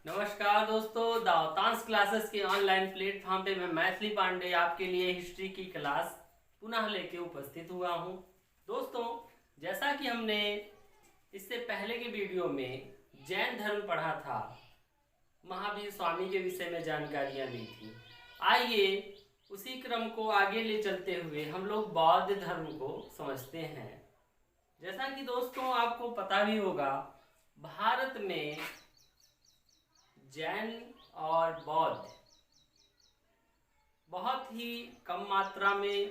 नमस्कार दोस्तों, दावतांश क्लासेस के ऑनलाइन प्लेटफॉर्म पे मैं मैथिली पांडे आपके लिए हिस्ट्री की क्लास पुनः लेके उपस्थित हुआ हूँ। दोस्तों, जैसा कि हमने इससे पहले के वीडियो में जैन धर्म पढ़ा था, महावीर स्वामी के विषय में जानकारियाँ ली थी। आइए उसी क्रम को आगे ले चलते हुए हम लोग बौद्ध धर्म को समझते हैं। जैसा कि दोस्तों आपको पता भी होगा, भारत में जैन और बौद्ध बहुत ही कम मात्रा में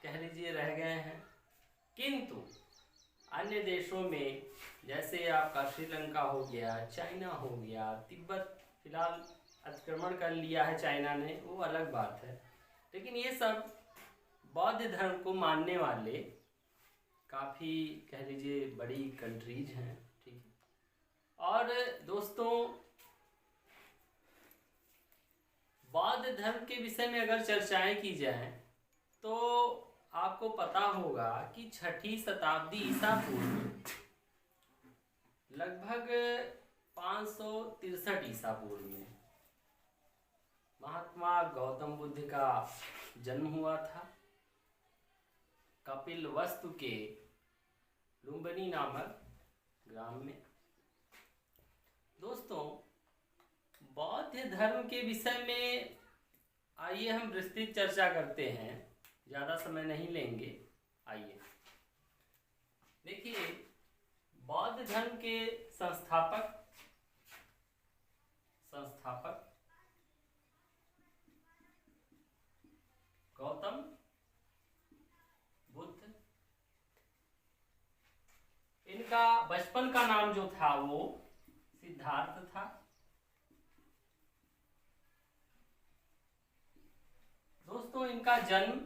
कह लीजिए रह गए हैं, किंतु अन्य देशों में जैसे आपका श्रीलंका हो गया, चाइना हो गया, तिब्बत फिलहाल अतिक्रमण कर लिया है चाइना ने, वो अलग बात है। लेकिन ये सब बौद्ध धर्म को मानने वाले काफ़ी कह लीजिए बड़ी कंट्रीज हैं, ठीक है। और दोस्तों, बौद्ध धर्म के विषय में अगर चर्चाएं की जाएं तो आपको पता होगा कि 6ठी शताब्दी ईसा पूर्व, लगभग 563 ईसा पूर्व में महात्मा गौतम बुद्ध का जन्म हुआ था कपिलवस्तु के लुम्बिनी नामक ग्राम में। दोस्तों, बौद्ध धर्म के विषय में आइए हम विस्तृत चर्चा करते हैं, ज़्यादा समय नहीं लेंगे। आइए देखिए, बौद्ध धर्म के संस्थापक गौतम बुद्ध। इनका बचपन का नाम जो था वो सिद्धार्थ था। दोस्तों, इनका जन्म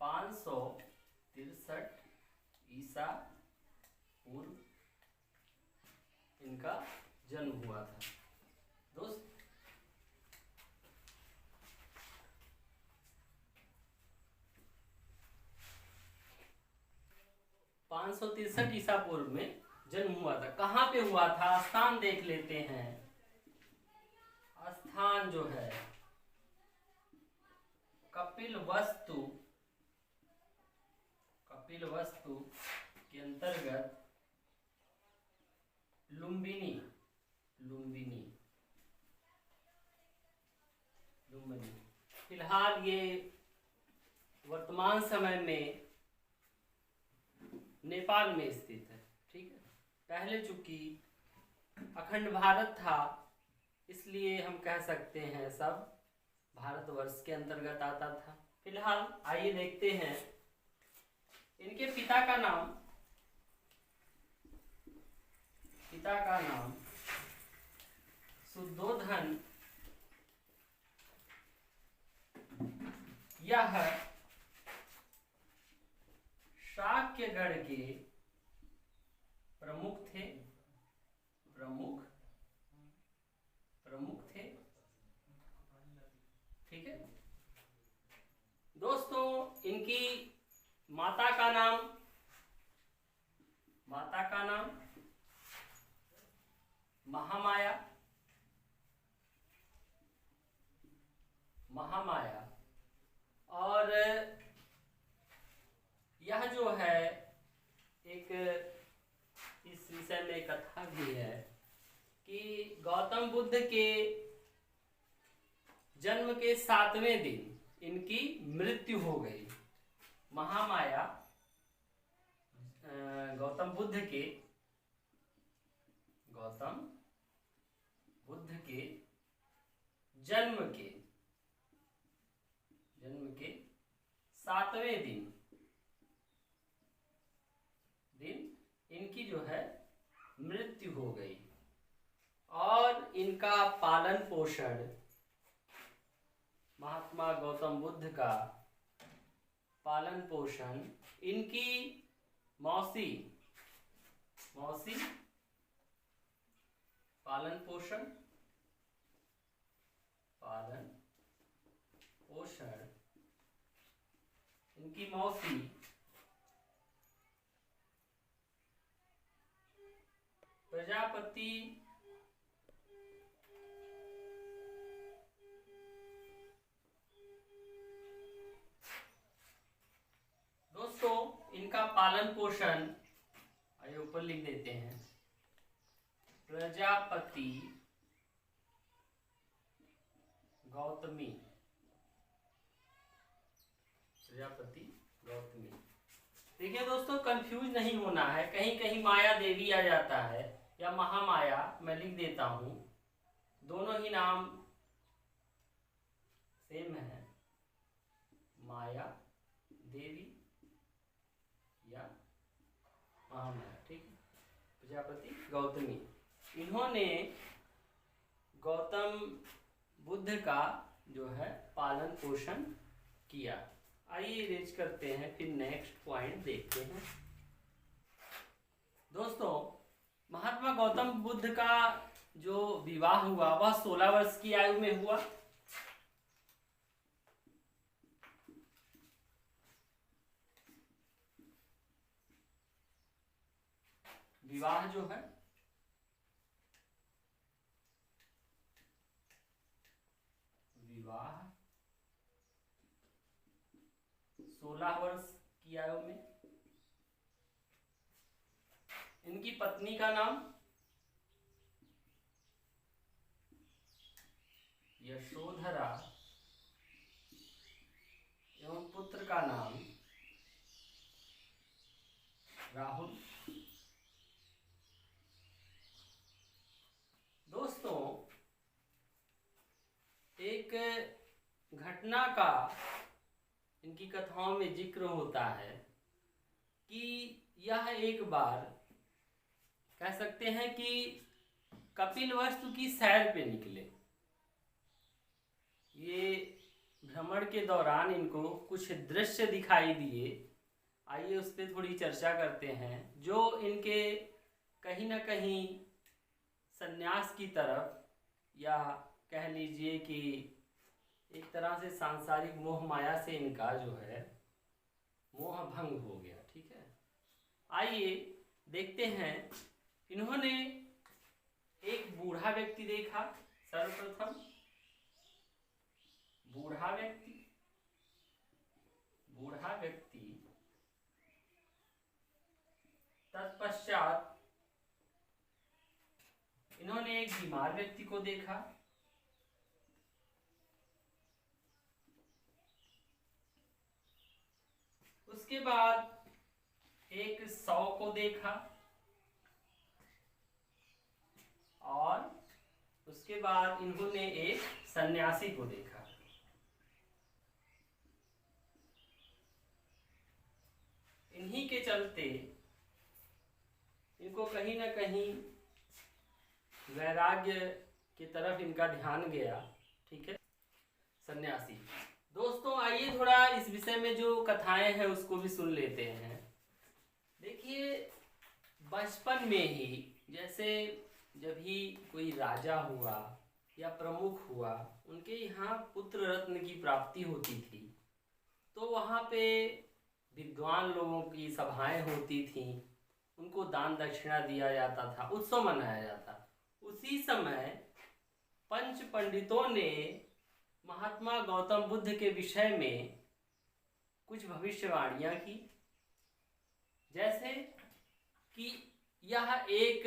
563 ईसा पूर्व इनका जन्म हुआ था। दोस्त 563 ईसा पूर्व में जन्म हुआ था। कहाँ पे हुआ था, स्थान देख लेते हैं। स्थान जो है कपिलवस्तु के अंतर्गत लुम्बिनी फिलहाल ये वर्तमान समय में नेपाल में स्थित है, ठीक है। पहले चूंकि अखंड भारत था, इसलिए हम कह सकते हैं सब भारतवर्ष के अंतर्गत आता था। फिलहाल आइए देखते हैं इनके पिता का नाम शुद्धोधन। यह शाक्यगढ़ के प्रमुख थे, ठीक है। दोस्तों, इनकी माता का नाम महामाया और यह जो है एक इस विषय में कथा भी है कि गौतम बुद्ध के जन्म के 7वें दिन इनकी मृत्यु हो गई। महामाया गौतम बुद्ध के जन्म के 7वें दिन इनकी जो है मृत्यु हो गई। और इनका पालन पोषण, महात्मा गौतम बुद्ध का पालन पोषण इनकी मौसी पालन पोषण इनकी मौसी प्रजापति दोस्तों इनका पालन पोषण आइए ऊपर लिख देते हैं, प्रजापति गौतमी, प्रजापति गौतमी। देखिए दोस्तों कंफ्यूज नहीं होना है, कहीं कहीं माया देवी आ जाता है या महामाया, मैं लिख देता हूं, दोनों ही नाम सेम है, माया देवी या महामाया, ठीक है। प्रजापति गौतमी, इन्होंने गौतम बुद्ध का जो है पालन पोषण किया। आइए इरेज करते हैं, फिर नेक्स्ट पॉइंट देखते हैं। दोस्तों महात्मा गौतम बुद्ध का जो विवाह हुआ वह 16 वर्ष की आयु में हुआ। विवाह जो है विवाह 16 वर्ष की आयु में। इनकी पत्नी का नाम यशोधरा एवं पुत्र का नाम राहुल। दोस्तों एक घटना का इनकी कथाओं में जिक्र होता है कि यह एक बार कह सकते हैं कि कपिलवस्तु की सैर पे निकले। ये भ्रमण के दौरान इनको कुछ दृश्य दिखाई दिए, आइए उस पर थोड़ी चर्चा करते हैं, जो इनके कहीं ना कहीं संन्यास की तरफ, या कह लीजिए कि एक तरह से सांसारिक मोह माया से इनका जो है मोह भंग हो गया, ठीक है। आइए देखते हैं, इन्होंने एक बूढ़ा व्यक्ति देखा। सर्वप्रथम बूढ़ा व्यक्ति, तत्पश्चात इन्होंने एक बीमार व्यक्ति को देखा। उसके बाद एक शव को देखा और उसके बाद इन्होंने एक सन्यासी को देखा। इन्हीं के चलते इनको कहीं ना कहीं वैराग्य की तरफ इनका ध्यान गया, ठीक है। सन्यासी दोस्तों आइए थोड़ा इस विषय में जो कथाएं हैं उसको भी सुन लेते हैं। देखिए बचपन में ही जैसे जब ही कोई राजा हुआ या प्रमुख हुआ, उनके यहाँ पुत्र रत्न की प्राप्ति होती थी, तो वहाँ पे विद्वान लोगों की सभाएं होती थीं, उनको दान दक्षिणा दिया जाता था, उत्सव मनाया जाता। उसी समय पंच पंडितों ने महात्मा गौतम बुद्ध के विषय में कुछ भविष्यवाणियां की, जैसे कि यह एक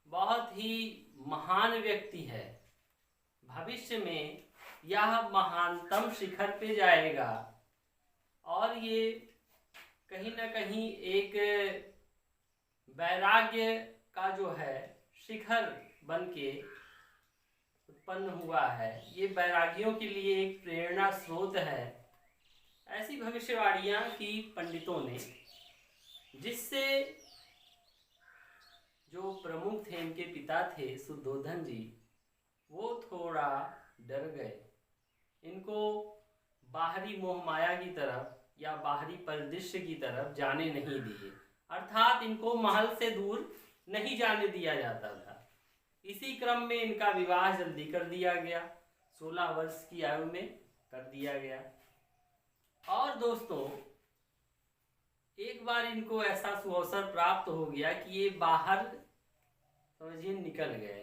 बहुत ही महान व्यक्ति है, भविष्य में यह महानतम शिखर पे जाएगा और ये कहीं ना कहीं एक वैराग्य का जो है शिखर बनके उत्पन्न हुआ है, ये वैरागियों के लिए एक प्रेरणा स्रोत है। ऐसी भविष्यवाणियां की पंडितों ने, जिससे जो प्रमुख थे इनके पिता थे सुद्धोधन जी, वो थोड़ा डर गए, इनको बाहरी मोह माया की तरफ या बाहरी परिदृश्य की तरफ जाने नहीं दिए, अर्थात इनको महल से दूर नहीं जाने दिया जाता था। इसी क्रम में इनका विवाह जल्दी कर दिया गया, 16 वर्ष की आयु में कर दिया गया। और दोस्तों एक बार इनको ऐसा सुअवसर प्राप्त हो गया कि ये बाहर समझिए निकल गए।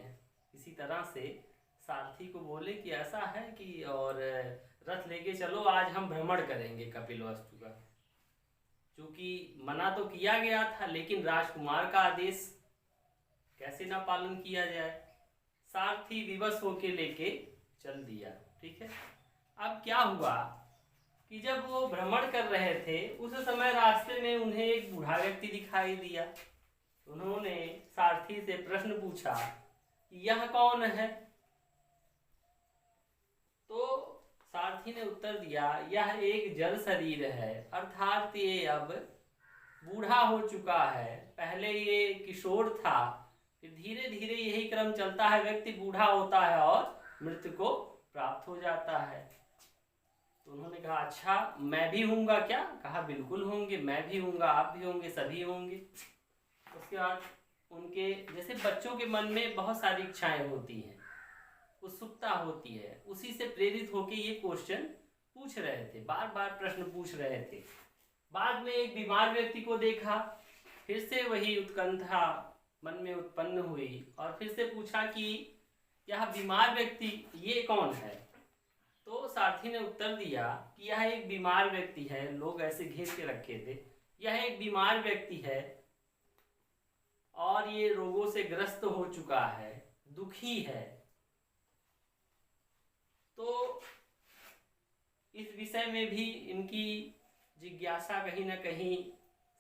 इसी तरह से सारथी को बोले कि ऐसा है कि और रथ लेके चलो, आज हम भ्रमण करेंगे कपिलवस्तु का। क्योंकि मना तो किया गया था, लेकिन राजकुमार का आदेश कैसे ना पालन किया जाए। सारथी विवश होके लेके चल दिया। ठीक है। अब क्या हुआ कि जब वो भ्रमण कर रहे थे उस समय रास्ते में उन्हें एक बूढ़ा व्यक्ति दिखाई दिया। उन्होंने सारथी से प्रश्न पूछा कि यह कौन है। तो सारथी ने उत्तर दिया, यह एक जल शरीर है, अर्थात ये अब बूढ़ा हो चुका है। पहले ये किशोर था, फिर धीरे धीरे यही क्रम चलता है, व्यक्ति बूढ़ा होता है और मृत्यु को प्राप्त हो जाता है। तो उन्होंने कहा अच्छा मैं भी हूँगा क्या? कहा बिल्कुल होंगे, मैं भी हूँगा, आप भी होंगे, सभी होंगे। उसके बाद उनके जैसे बच्चों के मन में बहुत सारी इच्छाएं होती हैं, उत्सुकता होती है, उसी से प्रेरित होकर ये क्वेश्चन पूछ रहे थे, बार बार प्रश्न पूछ रहे थे। बाद में एक बीमार व्यक्ति को देखा, फिर से वही उत्कंठा मन में उत्पन्न हुई और फिर से पूछा कि यह बीमार व्यक्ति ये कौन है। तो सारथी ने उत्तर दिया कि यह एक बीमार व्यक्ति है। लोग ऐसे घेर के रखे थे, यह एक बीमार व्यक्ति है और ये रोगों से ग्रस्त हो चुका है, दुखी है। तो इस विषय में भी इनकी जिज्ञासा कहीं ना कहीं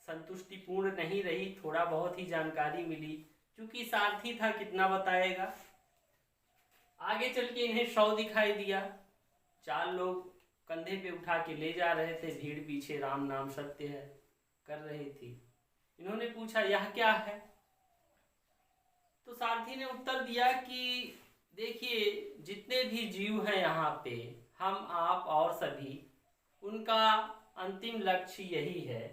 संतुष्टिपूर्ण नहीं रही, थोड़ा बहुत ही जानकारी मिली। क्योंकि सारथी था, कितना बताएगा। आगे चल के इन्हें शव दिखाई दिया, 4 लोग कंधे पे उठा के ले जा रहे थे, भीड़ पीछे राम नाम सत्य है कर रही थी। इन्होंने पूछा यह क्या है। तो सारथी ने उत्तर दिया कि देखिए जितने भी जीव हैं यहाँ पे, हम आप और सभी, उनका अंतिम लक्ष्य यही है,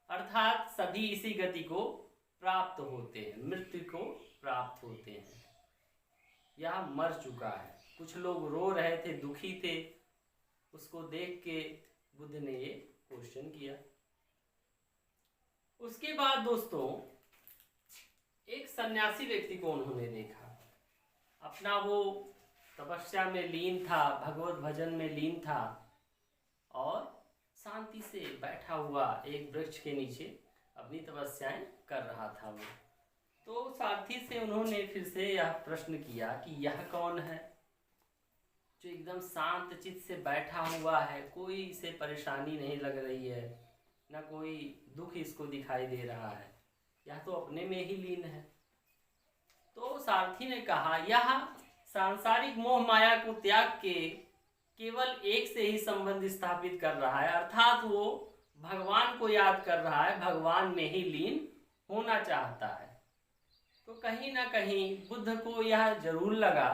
अर्थात सभी इसी गति को प्राप्त होते हैं, मृत्यु को प्राप्त होते हैं। यह मर चुका है। कुछ लोग रो रहे थे, दुखी थे, उसको देख के बुद्ध ने ये क्वेश्चन किया। उसके बाद दोस्तों एक सन्यासी व्यक्ति को उन्होंने देखा, अपना वो तपस्या में लीन था, भगवत भजन में लीन था और शांति से बैठा हुआ एक वृक्ष के नीचे अपनी तपस्याएं कर रहा था वो। तो सारथी से उन्होंने फिर से यह प्रश्न किया कि यह कौन है जो एकदम शांत चित्त से बैठा हुआ है, कोई इसे परेशानी नहीं लग रही है, ना कोई दुख इसको दिखाई दे रहा है, यह तो अपने में ही लीन है। तो सारथी ने कहा यह सांसारिक मोह माया को त्याग के केवल एक से ही संबंध स्थापित कर रहा है, अर्थात वो भगवान को याद कर रहा है, भगवान में ही लीन होना चाहता है। तो कहीं ना कहीं बुद्ध को यह जरूर लगा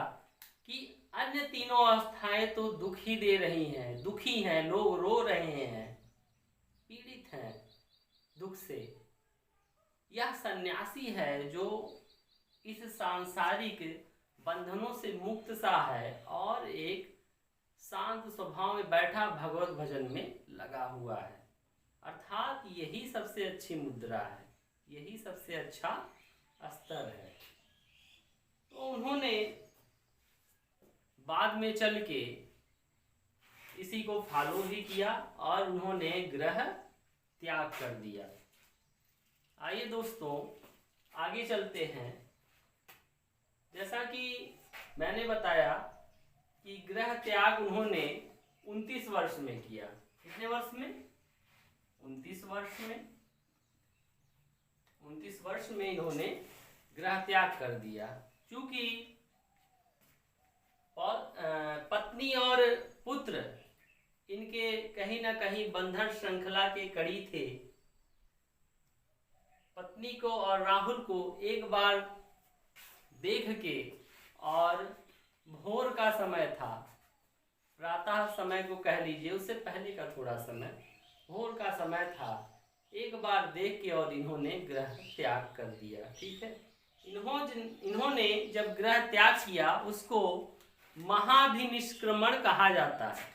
कि अन्य तीनों अवस्थाएं तो दुख ही दे रही हैं, दुखी हैं, लोग रो रहे हैं, पीड़ित हैं दुख से। यह सन्यासी है जो इस सांसारिक बंधनों से मुक्त सा है और एक शांत स्वभाव में बैठा भगवत भजन में लगा हुआ है, अर्थात यही सबसे अच्छी मुद्रा है, यही सबसे अच्छा स्तर है। तो उन्होंने बाद में चल के इसी को फॉलो भी किया और उन्होंने ग्रह त्याग कर दिया। आइए दोस्तों आगे चलते हैं। जैसा कि मैंने बताया कि ग्रह त्याग उन्होंने 29 वर्ष में किया। कितने वर्ष में? 29 वर्ष में। 29 वर्ष में इन्होंने ग्रह त्याग कर दिया। क्योंकि पत्नी और पुत्र इनके कहीं ना कहीं बंधन श्रृंखला के कड़ी थे। पत्नी को और राहुल को एक बार देख के, और भोर का समय था, प्रातः समय को कह लीजिए, उससे पहले का थोड़ा समय, भोर का समय था, एक बार देख के और इन्होंने ग्रह त्याग कर दिया। ठीक है। इन्होंने जब ग्रह त्याग किया उसको महाभिनिष्क्रमण कहा जाता है।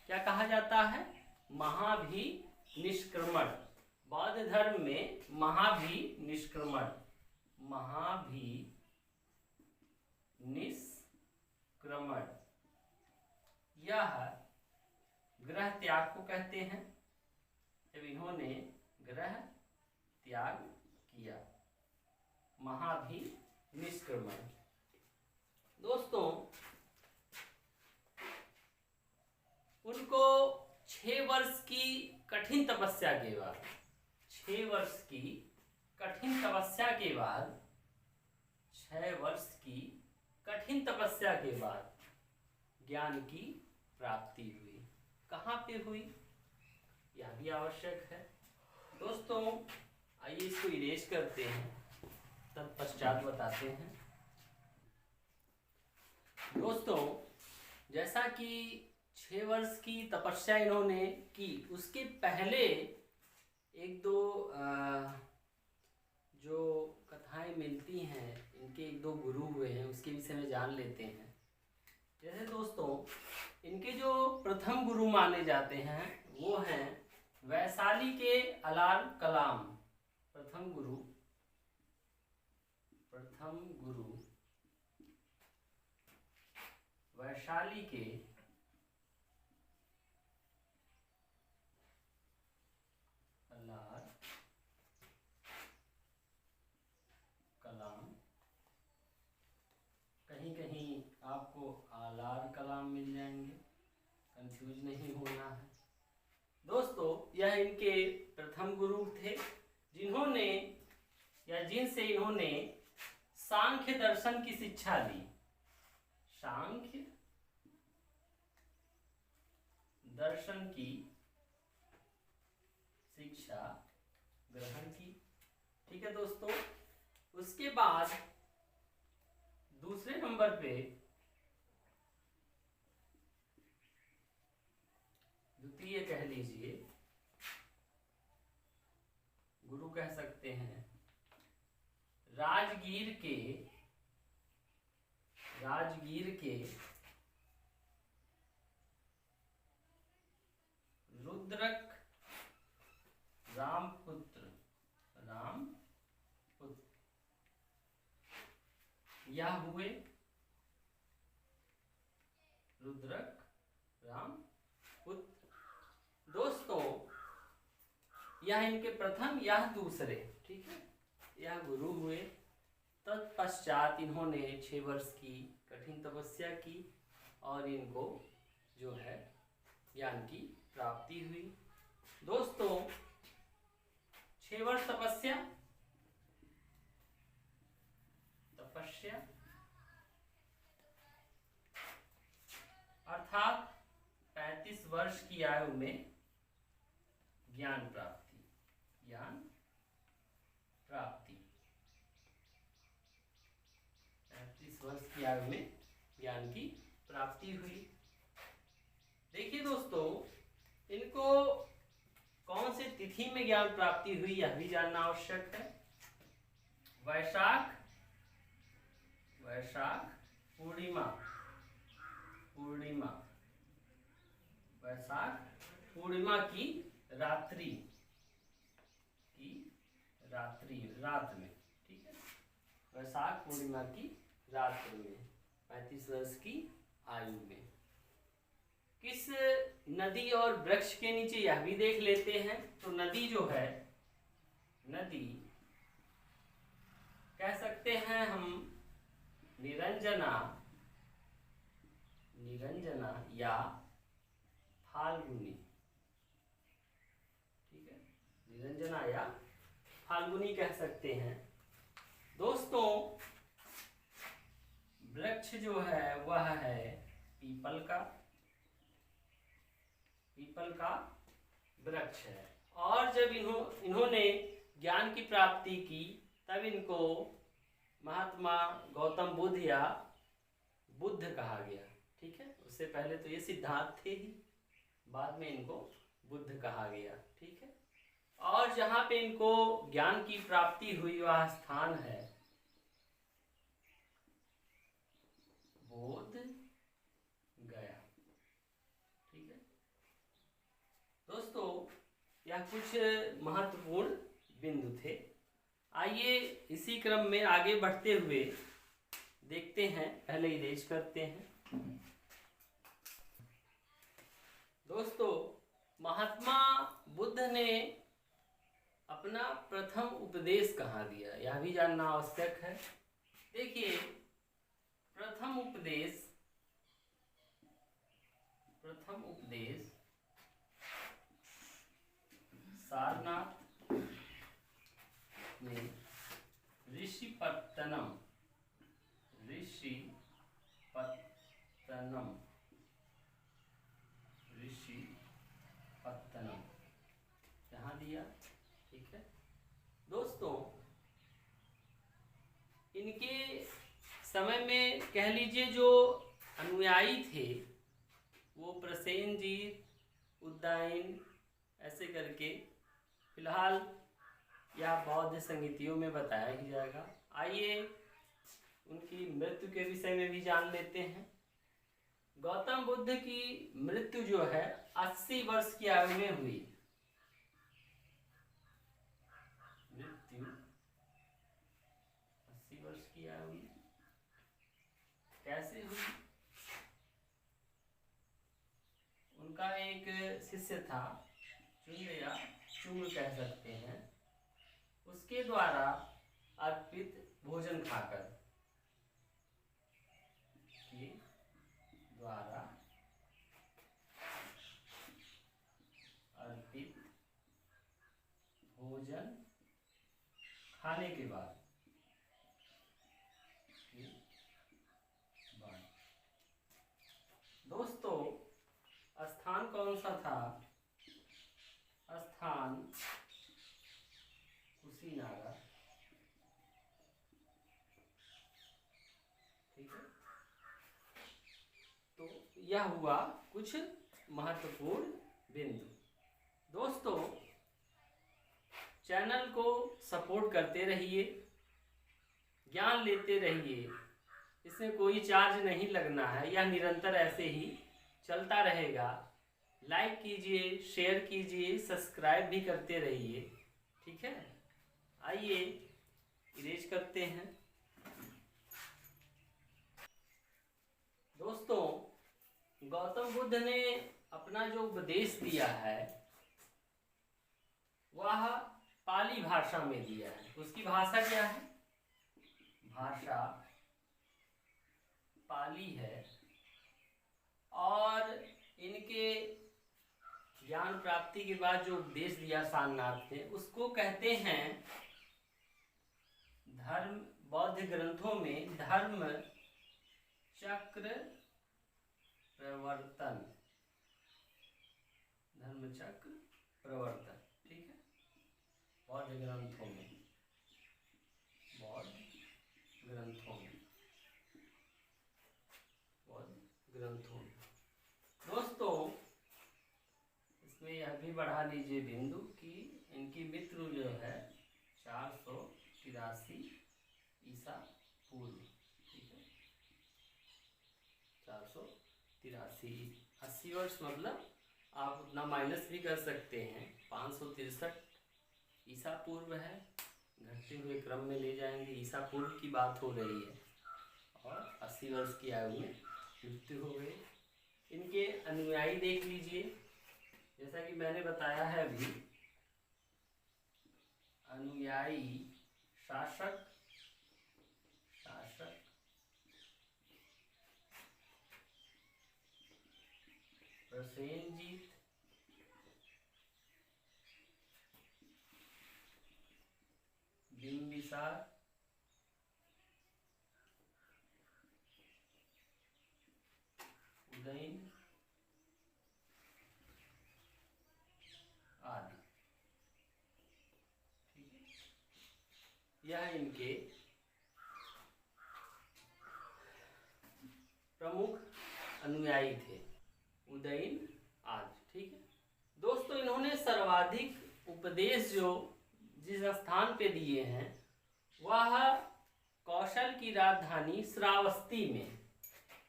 क्या कहा जाता है? महाभिनिष्क्रमण। बौद्ध धर्म में महाभिनिष्क्रमण, महाभिनिष्क्रमण निष्क्रमण, यह गृह त्याग को कहते हैं। जब इन्होंने गृह त्याग किया, महाभिनिष्क्रमण। दोस्तों, उनको 6 वर्ष की कठिन तपस्या के बाद, 6 वर्ष की कठिन तपस्या के बाद, 6 वर्ष की कठिन तपस्या के बाद ज्ञान की प्राप्ति हुई। कहाँ पे हुई, यह भी आवश्यक है। दोस्तों, आइए इसको इरेज करते हैं, तत्पश्चात बताते हैं। दोस्तों, जैसा कि 6 वर्ष की तपस्या इन्होंने की, उसके पहले एक दो जो कथाएं मिलती हैं, इनके एक दो गुरु हुए हैं, उसके विषय में जान लेते हैं। जैसे दोस्तों, इनके जो प्रथम गुरु माने जाते हैं वो हैं वैशाली के अलाल कलाम। प्रथम गुरु वैशाली के अलाल कलाम, कहीं कहीं आपको आलार कलाम मिल जाएंगे, कंफ्यूज नहीं होना है। दोस्तों, यह इनके प्रथम गुरु थे, जिन्होंने या जिनसे इन्होंने सांख्य दर्शन की शिक्षा ली। सांख्य दर्शन की शिक्षा ग्रहण की। ठीक है दोस्तों, उसके बाद दूसरे नंबर पे द्वितीय कह लीजिए गुरु कह सकते हैं, राजगीर के रुद्रक रामपुत्र, यह हुए रुद्रक रामपुत्र। दोस्तों, यह इनके प्रथम, यह दूसरे, ठीक है, यह गुरु हुए। तत्पश्चात इन्होंने 6 वर्ष की कठिन तपस्या की और इनको जो है ज्ञान की प्राप्ति हुई। दोस्तों, 6 वर्ष तपस्या अर्थात 35 वर्ष की आयु में ज्ञान प्राप्ति, 35 वर्ष की आयु में ज्ञान की प्राप्ति हुई। देखिए दोस्तों, इनको कौन से तिथि में ज्ञान प्राप्ति हुई यह भी जानना आवश्यक है। वैशाख पूर्णिमा, वैशाख पूर्णिमा की रात में, ठीक है, वैशाख पूर्णिमा की रात्रि में 35 वर्ष की आयु में। किस नदी और वृक्ष के नीचे यह भी देख लेते हैं। तो नदी जो है, नदी कह सकते हैं हम निरंजना या फाल्गुनी, ठीक है, निरंजना या फाल्गुनी कह सकते हैं। दोस्तों, वृक्ष जो है वह है पीपल का वृक्ष है। और जब इन्होंने ज्ञान की प्राप्ति की, तब इनको महात्मा गौतम बुद्ध या बुद्ध कहा गया। ठीक है, उससे पहले तो ये सिद्धार्थ थे ही, बाद में इनको बुद्ध कहा गया। ठीक है, और जहाँ पे इनको ज्ञान की प्राप्ति हुई वह स्थान है बोध गया। ठीक है दोस्तों, यह कुछ महत्वपूर्ण बिंदु थे। आइए इसी क्रम में आगे बढ़ते हुए देखते हैं, पहले इरेज करते हैं। दोस्तों, महात्मा बुद्ध ने अपना प्रथम उपदेश कहाँ दिया, यह भी जानना आवश्यक है। देखिए, प्रथम उपदेश सारनाथ में ऋषिपत्तनम यहाँ दिया। ठीक है दोस्तों, इनके समय में कह लीजिए जो अनुयायी थे वो प्रसेनजीत, उदयन ऐसे करके, फिलहाल यह बौद्ध संगीतियों में बताया ही जाएगा। आइए उनकी मृत्यु के विषय में भी जान लेते हैं। गौतम बुद्ध की मृत्यु जो है 80 वर्ष की आयु में हुई। मृत्यु 80 वर्ष की आयु में कैसे हुई? उनका एक शिष्य था, चुंग कह सकते हैं, उसके द्वारा अर्पित भोजन खाकर खाने के बाद दोस्तों, स्थान कौन सा था? स्थान कुशीनगर। ठीक है, तो यह हुआ कुछ महत्वपूर्ण बिंदु। दोस्तों, चैनल को सपोर्ट करते रहिए, ज्ञान लेते रहिए, इसमें कोई चार्ज नहीं लगना है, यह निरंतर ऐसे ही चलता रहेगा। लाइक कीजिए, शेयर कीजिए, सब्सक्राइब भी करते रहिए। ठीक है, आइए इरेज करते हैं। दोस्तों, गौतम बुद्ध ने अपना जो उपदेश दिया है वह पाली भाषा में दिया है। उसकी भाषा क्या है? भाषा पाली है। और इनके ज्ञान प्राप्ति के बाद जो उपदेश दिया सारनाथ ने, उसको कहते हैं धर्म, बौद्ध ग्रंथों में धर्म चक्र प्रवर्तन। धर्म चक्र प्रवर्तन, ठीक है, बौद्ध ग्रंथों में, दोस्तों, इसमें यह भी बढ़ा लीजिए बिंदु कि इनकी मृत्यु जो है 483 ईसा पूर्व। ठीक है, 483, 80 वर्ष मतलब आप उतना माइनस भी कर सकते हैं। 563 ईसा पूर्व है, घटते हुए क्रम में ले जाएंगे, ईसा पूर्व की बात हो रही है, और 80 वर्ष की आयु में मृत्यु हो गई। इनके अनुयायी देख लीजिए, जैसा कि मैंने बताया है अभी, अनुयायी शासक प्रसेनजीत, बिंबिसार, उदयन आदि। ठीक है, यह इनके प्रमुख अनुयायी थे, उदयन आदि। ठीक है दोस्तों, इन्होंने सर्वाधिक उपदेश जो जिस स्थान पे दिए हैं वह कौशल की राजधानी श्रावस्ती में,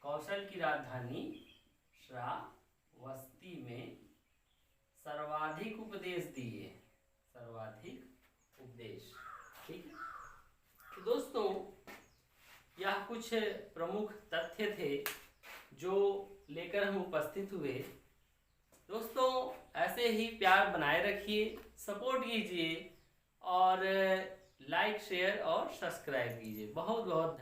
कौशल की राजधानी श्रावस्ती में सर्वाधिक उपदेश दिए, सर्वाधिक उपदेश। ठीक है, तो दोस्तों, यह कुछ कुछ प्रमुख तथ्य थे जो लेकर हम उपस्थित हुए। दोस्तों ऐसे ही प्यार बनाए रखिए, सपोर्ट कीजिए और लाइक शेयर और सब्सक्राइब कीजिए। बहुत बहुत